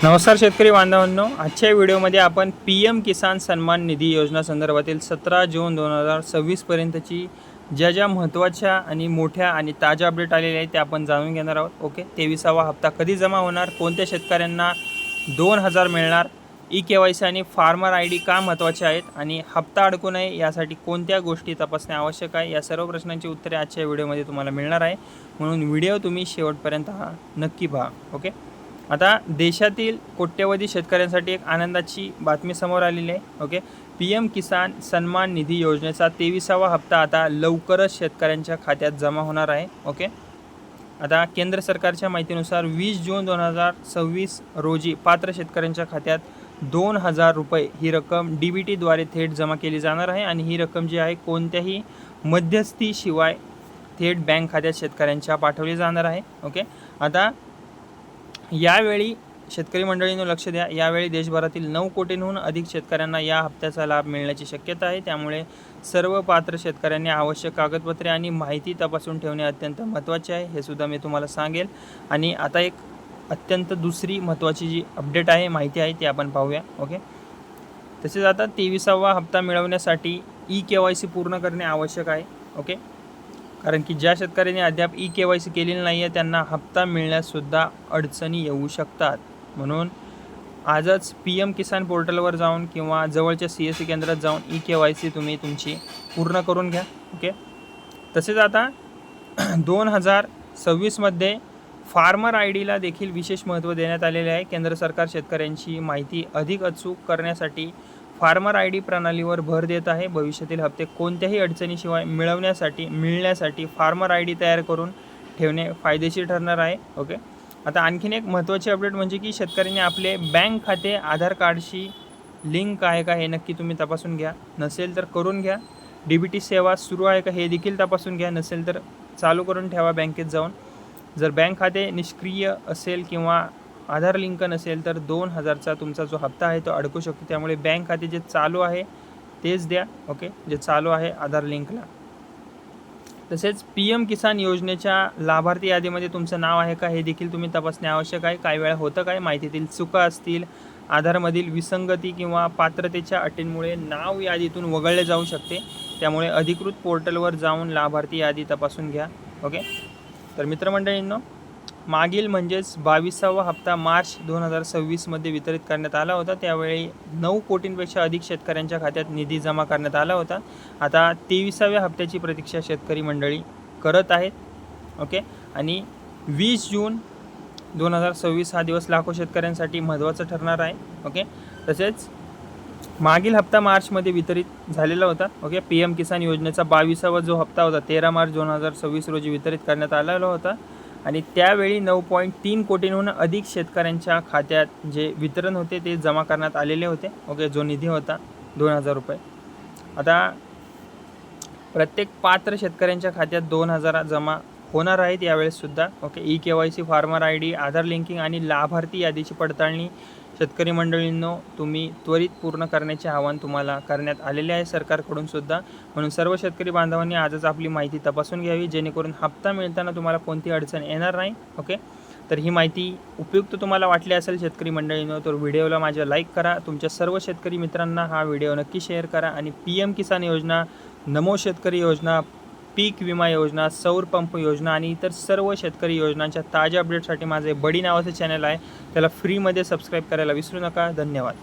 नमस्कार शेतकरी बांधवांनो, आजच्या व्हिडिओमध्ये आपण PM किसान सन्मान निधी योजना संदर्भातील 17 जून 2026 पर्यंतची ज्या महत्त्वाच्या आणि मोठ्या आणि ताज्या अपडेट आलेल्या आहेत त्या आपण जाणून घेणार आहोत. ओके, 23वा हप्ता कधी जमा होणार, कोणत्या शेतकऱ्यांना 2000 मिळणार, KYC आणि फार्मर ID का महत्त्वाचे आहेत आणि हप्ता अडकू नये यासाठी कोणत्या गोष्टी तपासणे आवश्यक आहे, या सर्व प्रश्नांची उत्तरे आजच्या व्हिडिओमध्ये तुम्हाला मिळणार आहे. म्हणून व्हिडिओ तुम्ही शेवटपर्यंत नक्की पहा. ओके, आता देशातील कोट्यवधी शेतकऱ्यांसाठी एक आनंदाची बातमी समोर आलेली आहे. ओके, PM किसान सन्मान निधी योजनेचा 23वा हप्ता आता लवकरच शेतकऱ्यांच्या खात्यात जमा होणार आहे. ओके, आता केंद्र सरकारच्या माहितीनुसार 20 जून 2026 रोजी पात्र शेतकऱ्यांच्या खात्यात 2000 रुपये ही रक्कम DBTद्वारे थेट जमा केली जाणार आहे आणि ही रक्कम जी आहे कोणत्याही मध्यस्थीशिवाय थेट बँक खात्यात शेतकऱ्यांच्या पाठवली जाणार आहे. ओके, आता यावेळी शेतकरी मंडळींनो लक्ष द्या, यावेळी देशभरातील 9 कोटींहून अधिक शेतकऱ्यांना या हप्त्याचा लाभ मिळण्याची शक्यता आहे. त्यामुळे सर्व पात्र शेतकऱ्यांनी आवश्यक कागदपत्रे आणि माहिती तपासून ठेवणे अत्यंत महत्त्वाचे आहे, हे सुद्धा मी तुम्हाला सांगेल. आणि आता एक अत्यंत दुसरी महत्त्वाची जी अपडेट आहे, माहिती आहे, ती आपण पाहूया. ओके, तसेच आता 23वा हप्ता मिळवण्यासाठी KYC पूर्ण करणे आवश्यक आहे. ओके, कारण की ज्या शेतकऱ्यांनी अद्याप KYC केलेली नाही आहे त्यांना हप्ता मिळण्याससुद्धा अडचणी येऊ शकतात. म्हणून आजच PM किसान पोर्टलवर जाऊन किंवा जवळच्या CSC केंद्रात जाऊन KYC तुम्ही तुमची पूर्ण करून घ्या. ओके, तसेच आता 2026मध्ये फार्मर IDला देखील विशेष महत्त्व देण्यात आलेले आहे. केंद्र सरकार शेतकऱ्यांची माहिती अधिक अचूक करण्यासाठी फार्मर ID प्रणालीवर भर देत आहे. भविष्यातील हप्ते कोणत्याही अडचणीशिवाय मिळण्यासाठी फार्मर ID तयार करून ठेवणे फायदेशीर ठरणार आहे. ओके, आता आणखीन एक महत्त्वाची अपडेट म्हणजे की शेतकऱ्यांनी आपले बँक खाते आधार कार्डशी लिंक आहे का हे नक्की तुम्ही तपासून घ्या. नसेल तर करून घ्या. DBT सेवा सुरू आहे का हे देखील तपासून घ्या. नसेल तर चालू करून ठेवा बँकेत जाऊन. जर बँक खाते निष्क्रिय असेल किंवा आधार लिंक नसेल तर 2000चा तुमचा जो हप्ता आहे तो अडकू शकतो. त्यामुळे बँक खाते जे चालू आहे तेच द्या. ओके, जे चालू आहे आधार लिंकला. तसेच PM किसान योजनेच्या लाभार्थी यादीमध्ये तुमचं नाव आहे का हे देखील तुम्ही तपासणे आवश्यक आहे. काही वेळा होतं काय, माहितीतील चुका असतील, आधारमधील विसंगती किंवा पात्रतेच्या अटींमुळे नाव यादीतून वगळले जाऊ शकते. त्यामुळे अधिकृत पोर्टलवर जाऊन लाभार्थी यादी तपासून घ्या. ओके, तर मित्रमंडळींनो, मागील म्हणजेच 22वा हप्ता मार्च 2026मध्ये वितरित करण्यात आला होता. त्यावेळी 9 कोटींपेक्षा अधिक शेतकऱ्यांच्या खात्यात निधी जमा करण्यात आला होता. आता 23व्या हप्त्याची प्रतीक्षा शेतकरी मंडळी करत आहेत. ओके, आणि 20 जून 2026 हा दिवस लाखो शेतकऱ्यांसाठी महत्त्वाचा ठरणार आहे. ओके, तसेच मागील हप्ता मार्चमध्ये वितरित झालेला होता. ओके, PM किसान योजनेचा 22वा जो हप्ता होता 13 मार्च 2026 रोजी वितरित करण्यात आलेला होता आणि त्यावेळी 9.3 कोटींहून अधिक शेतकऱ्यांच्या खात्यात जे वितरण होते ते जमा करण्यात आलेले होते. ओके, जो निधी होता 2000 रुपये. आता प्रत्येक पात्र शेतकऱ्यांच्या खात्यात 2000 जमा होणार आहेत यावेळेससुद्धा. ओके, KYC, फार्मर ID, आधार लिंकिंग आणि लाभार्थी यादीची पडताळणी शेतकरी मंडळींनो तुम्ही त्वरित पूर्ण करण्याचे आवाहन तुम्हाला करण्यात आलेले आहे सरकारकडून सुद्धा. म्हणून सर्व शेतकरी बांधवांनी आजच आपली माहिती तपासून घ्यावी, जेणेकरून हप्ता मिळताना तुम्हाला कोणती अडचण येणार नाही. ओके, तर ही माहिती उपयुक्त तुम्हाला वाटली असेल शेतकरी मंडळींनो तर व्हिडिओला माझ्या लाईक करा. तुमच्या सर्व शेतकरी मित्रांना हा व्हिडिओ नक्की शेअर करा आणि PM किसान योजना, नमो शेतकरी योजना, पीक विमा योजना, सौर पंप योजना आणि इतर सर्व शेतकरी योजनांच्या ताज्या अपडेटसाठी माझे बडी नावाचे चॅनल आहे, त्याला फ्रीमध्ये सबस्क्राईब करायला विसरू नका. धन्यवाद.